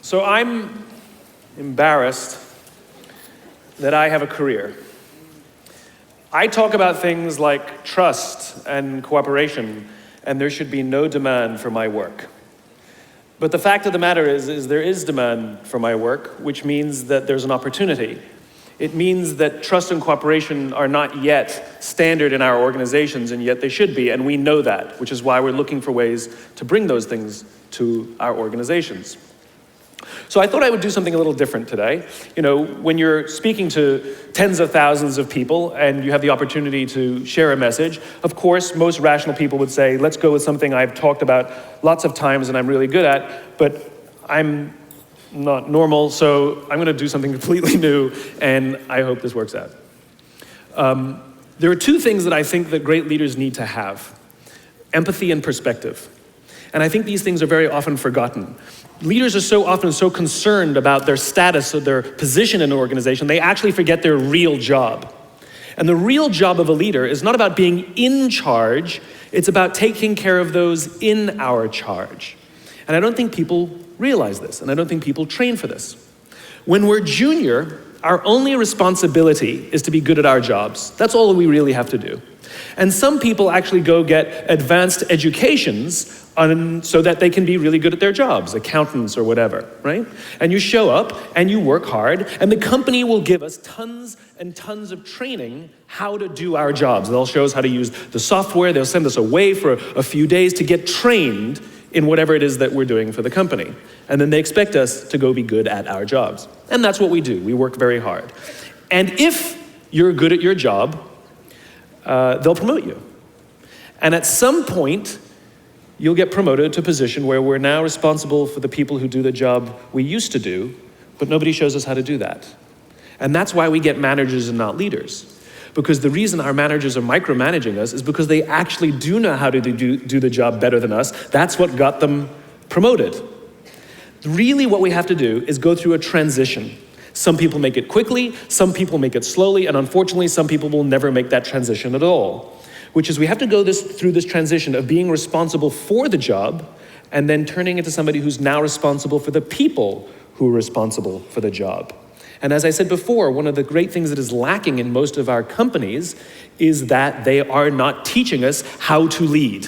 So I'm embarrassed that I have a career. I talk about things like trust and cooperation, and there should be no demand for my work. But the fact of the matter is there is demand for my work, which means that there's an opportunity. It means that trust and cooperation are not yet standard in our organizations, and yet they should be, and we know that, which is why we're looking for ways to bring those things to our organizations. So I thought I would do something a little different today. You know, when you're speaking to tens of thousands of people and you have the opportunity to share a message, of course, most rational people would say, let's go with something I've talked about lots of times and I'm really good at, but I'm not normal, so I'm going to do something completely new, and I hope this works out. There are two things that I think that great leaders need to have: empathy and perspective. And I think these things are very often forgotten. Leaders are so often so concerned about their status or their position in an organization, they actually forget their real job. And the real job of a leader is not about being in charge, it's about taking care of those in our charge. And I don't think people realize this, and I don't think people train for this. When we're junior, our only responsibility is to be good at our jobs. That's all we really have to do. And some people actually go get advanced educations so that they can be really good at their jobs, accountants or whatever, right? And you show up and you work hard, and the company will give us tons and tons of training how to do our jobs. They'll show us how to use the software, they'll send us away for a few days to get trained in whatever it is that we're doing for the company. And then they expect us to go be good at our jobs. And that's what we do. We work very hard. And if you're good at your job, they'll promote you. And at some point, you'll get promoted to a position where we're now responsible for the people who do the job we used to do, but nobody shows us how to do that. And that's why we get managers and not leaders. Because the reason our managers are micromanaging us is because they actually do know how to do the job better than us. That's what got them promoted. Really what we have to do is go through a transition. Some people make it quickly, some people make it slowly, and unfortunately some people will never make that transition at all. Which is we have to go through this transition of being responsible for the job and then turning into somebody who's now responsible for the people who are responsible for the job. And as I said before, one of the great things that is lacking in most of our companies is that they are not teaching us how to lead.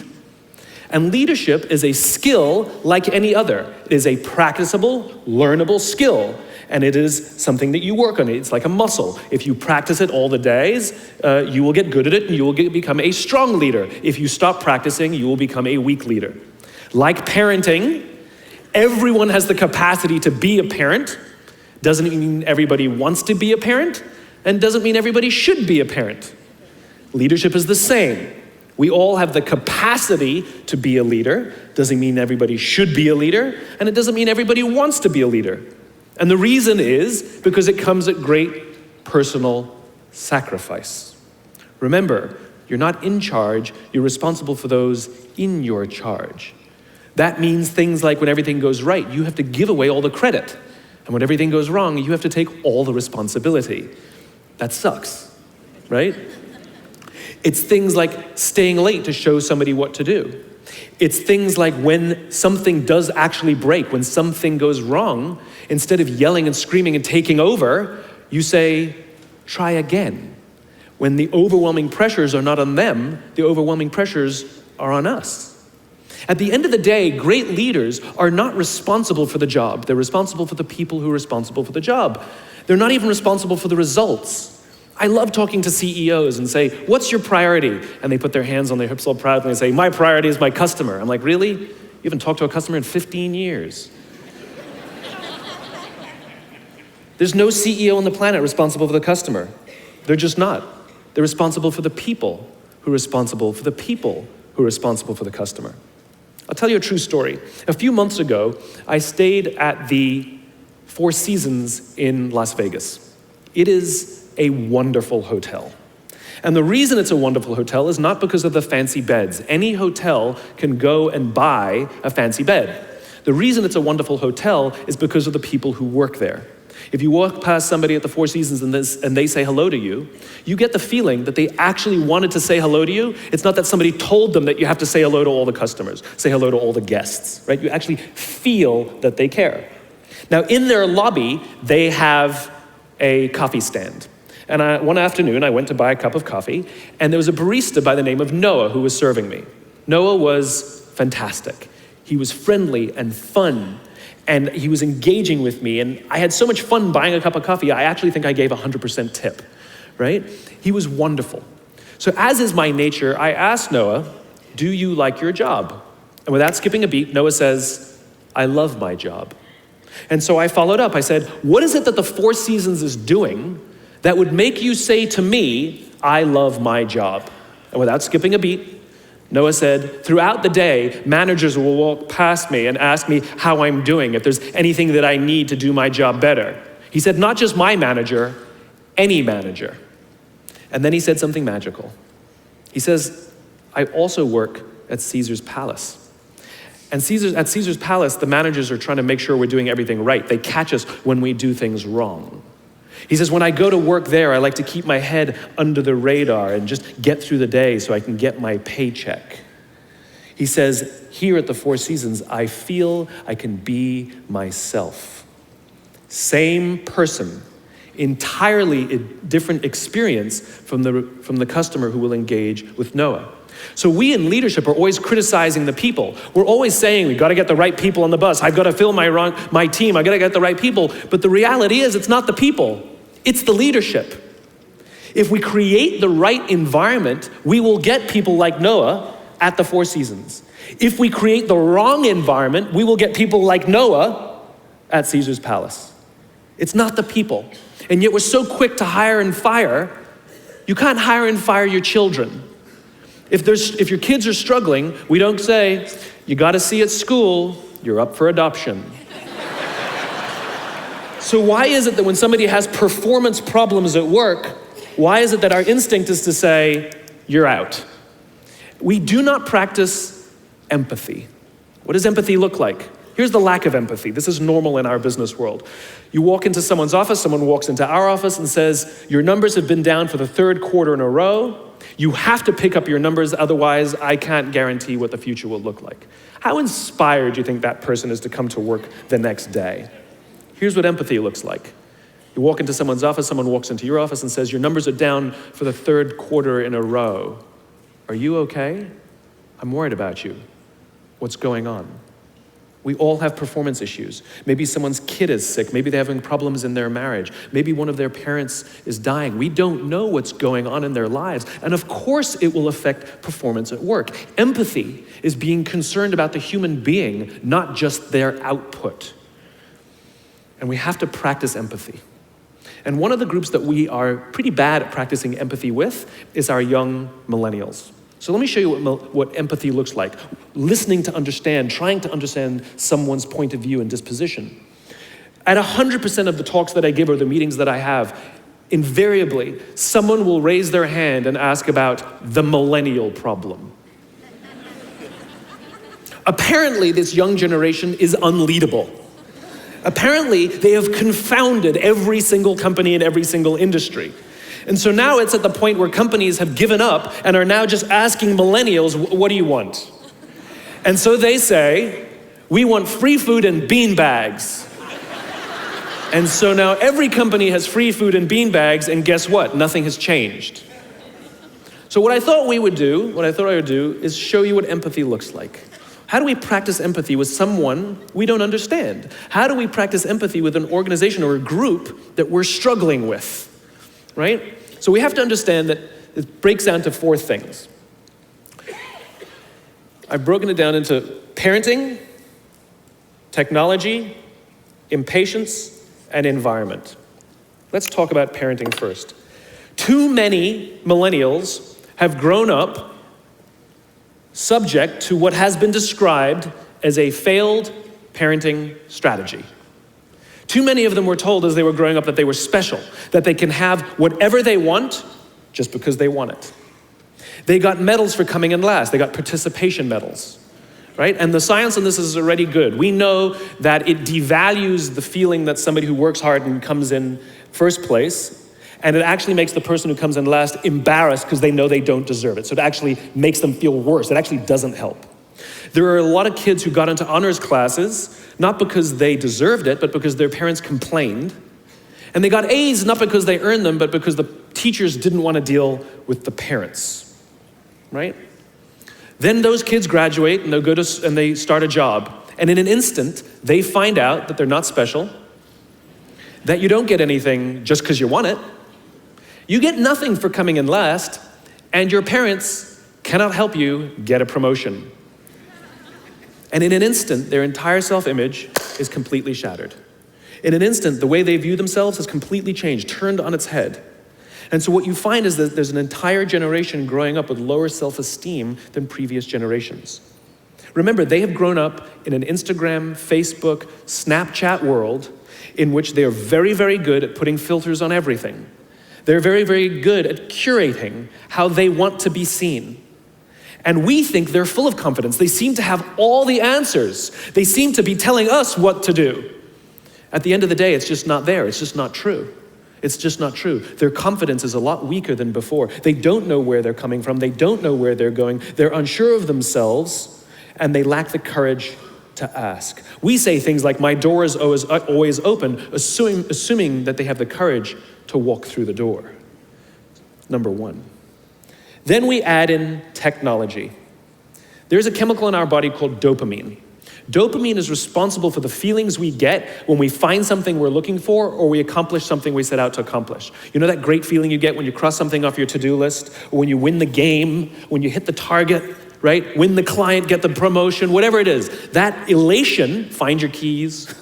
And leadership is a skill like any other. It is a practicable, learnable skill. And it is something that you work on. It's like a muscle. If you practice it all the days, you will get good at it and you will become a strong leader. If you stop practicing, you will become a weak leader. Like parenting, everyone has the capacity to be a parent. Doesn't mean everybody wants to be a parent, and doesn't mean everybody should be a parent. Leadership is the same. We all have the capacity to be a leader. Doesn't mean everybody should be a leader, and it doesn't mean everybody wants to be a leader. And the reason is because it comes at great personal sacrifice. Remember, you're not in charge, you're responsible for those in your charge. That means things like when everything goes right, you have to give away all the credit. And when everything goes wrong, you have to take all the responsibility. That sucks, right? It's things like staying late to show somebody what to do. It's things like when something does actually break, when something goes wrong, instead of yelling and screaming and taking over, you say, try again. When the overwhelming pressures are not on them, the overwhelming pressures are on us. At the end of the day, great leaders are not responsible for the job. They're responsible for the people who are responsible for the job. They're not even responsible for the results. I love talking to CEOs and say, what's your priority? And they put their hands on their hips all proudly and say, my priority is my customer. I'm like, really? You haven't talked to a customer in 15 years. There's no CEO on the planet responsible for the customer. They're just not. They're responsible for the people who are responsible for the people who are responsible for the customer. I'll tell you a true story. A few months ago, I stayed at the Four Seasons in Las Vegas. It is a wonderful hotel. And the reason it's a wonderful hotel is not because of the fancy beds. Any hotel can go and buy a fancy bed. The reason it's a wonderful hotel is because of the people who work there. If you walk past somebody at the Four Seasons and they say hello to you, you get the feeling that they actually wanted to say hello to you. It's not that somebody told them that you have to say hello to all the customers, say hello to all the guests, right? You actually feel that they care. Now, in their lobby, they have a coffee stand. And one afternoon, I went to buy a cup of coffee, and there was a barista by the name of Noah who was serving me. Noah was fantastic. He was friendly and fun, and he was engaging with me, and I had so much fun buying a cup of coffee, I actually think I gave 100% tip, right? He was wonderful. So as is my nature, I asked Noah, do you like your job? And without skipping a beat, Noah says, I love my job. And so I followed up. I said, what is it that the Four Seasons is doing that would make you say to me, I love my job? And without skipping a beat, Noah said, throughout the day, managers will walk past me and ask me how I'm doing, if there's anything that I need to do my job better. He said, not just my manager, any manager. And then he said something magical. He says, I also work at Caesar's Palace. And at Caesar's Palace, the managers are trying to make sure we're doing everything right. They catch us when we do things wrong. He says, when I go to work there, I like to keep my head under the radar and just get through the day so I can get my paycheck. He says, here at the Four Seasons, I feel I can be myself. Same person, entirely different experience from the customer who will engage with Noah. So we in leadership are always criticizing the people. We're always saying, we gotta get the right people on the bus. I've gotta fill my team. I gotta get the right people. But the reality is, it's not the people, it's the leadership. If we create the right environment, we will get people like Noah at the Four Seasons. If we create the wrong environment, we will get people like Noah at Caesar's Palace. It's not the people. And yet we're so quick to hire and fire. You can't hire and fire your children. If your kids are struggling, we don't say, you gotta see at school, you're up for adoption. So why is it that when somebody has performance problems at work, why is it that our instinct is to say, you're out? We do not practice empathy. What does empathy look like? Here's the lack of empathy. This is normal in our business world. You walk into someone's office, someone walks into our office and says, your numbers have been down for the third quarter in a row. You have to pick up your numbers, otherwise I can't guarantee what the future will look like. How inspired do you think that person is to come to work the next day? Here's what empathy looks like. You walk into someone's office, someone walks into your office and says, your numbers are down for the third quarter in a row. Are you okay? I'm worried about you. What's going on? We all have performance issues. Maybe someone's kid is sick. Maybe they're having problems in their marriage. Maybe one of their parents is dying. We don't know what's going on in their lives. And of course it will affect performance at work. Empathy is being concerned about the human being, not just their output. And we have to practice empathy. And one of the groups that we are pretty bad at practicing empathy with is our young millennials. So let me show you what empathy looks like. Listening to understand, trying to understand someone's point of view and disposition. At 100% of the talks that I give or the meetings that I have, invariably, someone will raise their hand and ask about the millennial problem. Apparently, this young generation is unleadable. Apparently, they have confounded every single company in every single industry. And so now it's at the point where companies have given up and are now just asking millennials, what do you want? And so they say, we want free food and bean bags. And so now every company has free food and bean bags, and guess what? Nothing has changed. So what I thought I would do is show you what empathy looks like. How do we practice empathy with someone we don't understand? How do we practice empathy with an organization or a group that we're struggling with? Right? So we have to understand that it breaks down to 4 things. I've broken it down into parenting, technology, impatience, and environment. Let's talk about parenting first. Too many millennials have grown up subject to what has been described as a failed parenting strategy. Too many of them were told as they were growing up that they were special, that they can have whatever they want just because they want it. They got medals for coming in last. They got participation medals, right? And the science on this is already good. We know that it devalues the feeling that somebody who works hard and comes in first place, and it actually makes the person who comes in last embarrassed because they know they don't deserve it. So it actually makes them feel worse. It actually doesn't help. There are a lot of kids who got into honors classes, not because they deserved it, but because their parents complained. And they got A's not because they earned them, but because the teachers didn't want to deal with the parents, right? Then those kids graduate and they start a job. And in an instant, they find out that they're not special, that you don't get anything just because you want it. You get nothing for coming in last, and your parents cannot help you get a promotion. And in an instant, their entire self-image is completely shattered. In an instant, the way they view themselves has completely changed, turned on its head. And so what you find is that there's an entire generation growing up with lower self-esteem than previous generations. Remember, they have grown up in an Instagram, Facebook, Snapchat world in which they are very, very good at putting filters on everything. They're very, very good at curating how they want to be seen. And we think they're full of confidence. They seem to have all the answers. They seem to be telling us what to do. At the end of the day, it's just not there. It's just not true. It's just not true. Their confidence is a lot weaker than before. They don't know where they're coming from. They don't know where they're going. They're unsure of themselves, and they lack the courage to ask. We say things like, my door is always open, assuming that they have the courage to walk through the door. Number one. Then we add in technology. There's a chemical in our body called dopamine. Dopamine is responsible for the feelings we get when we find something we're looking for or we accomplish something we set out to accomplish. You know that great feeling you get when you cross something off your to-do list, or when you win the game, when you hit the target, right? Win the client, get the promotion, whatever it is. That elation, find your keys.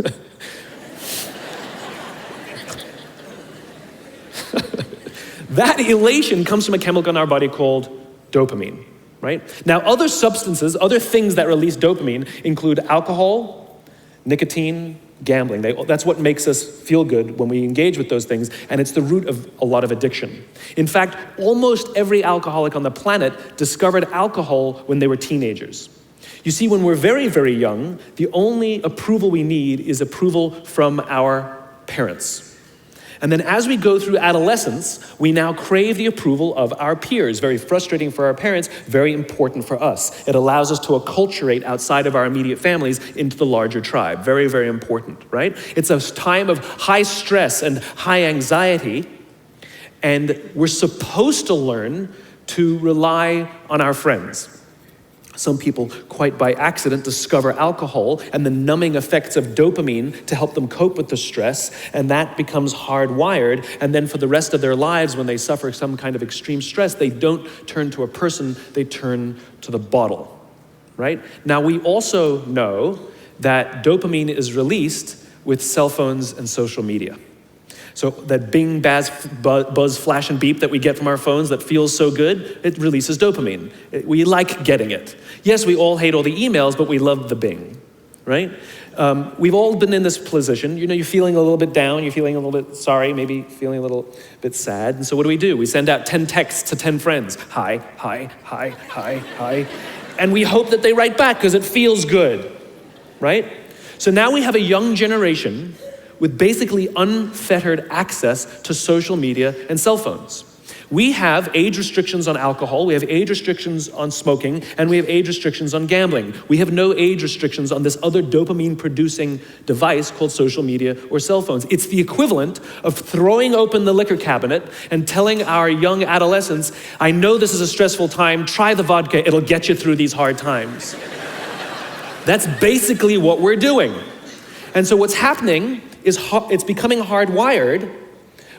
That elation comes from a chemical in our body called dopamine, right? Now, other substances, other things that release dopamine include alcohol, nicotine, gambling. That's what makes us feel good when we engage with those things, and it's the root of a lot of addiction. In fact, almost every alcoholic on the planet discovered alcohol when they were teenagers. You see, when we're very, very young, the only approval we need is approval from our parents. And then as we go through adolescence, we now crave the approval of our peers. Very frustrating for our parents, very important for us. It allows us to acculturate outside of our immediate families into the larger tribe. Very, very important, right? It's a time of high stress and high anxiety, and we're supposed to learn to rely on our friends. Some people, quite by accident, discover alcohol and the numbing effects of dopamine to help them cope with the stress, and that becomes hardwired. And then for the rest of their lives, when they suffer some kind of extreme stress, they don't turn to a person, they turn to the bottle, right? Now, we also know that dopamine is released with cell phones and social media. So that bing, buzz, flash, and beep that we get from our phones that feels so good, it releases dopamine. We like getting it. Yes, we all hate all the emails, but we love the bing, right? We've all been in this position. You know, you're feeling a little bit down, you're feeling a little bit sorry, maybe feeling a little bit sad. And so what do? We send out 10 texts to 10 friends. Hi, hi, hi, hi, hi. And we hope that they write back because it feels good, right? So now we have a young generation with basically unfettered access to social media and cell phones. We have age restrictions on alcohol, we have age restrictions on smoking, and we have age restrictions on gambling. We have no age restrictions on this other dopamine-producing device called social media or cell phones. It's the equivalent of throwing open the liquor cabinet and telling our young adolescents, I know this is a stressful time, try the vodka, it'll get you through these hard times. That's basically what we're doing. And so what's happening is it's becoming hardwired,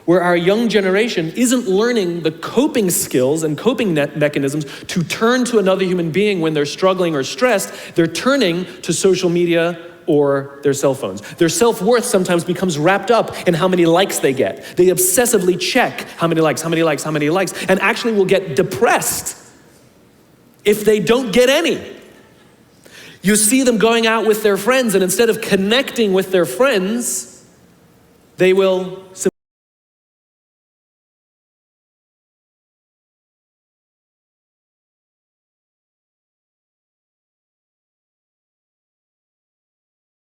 where our young generation isn't learning the coping skills and coping mechanisms to turn to another human being when they're struggling or stressed. They're turning to social media or their cell phones. Their self-worth sometimes becomes wrapped up in how many likes they get. They obsessively check how many likes, and actually will get depressed if they don't get any. You see them going out with their friends, and instead of connecting with their friends, they will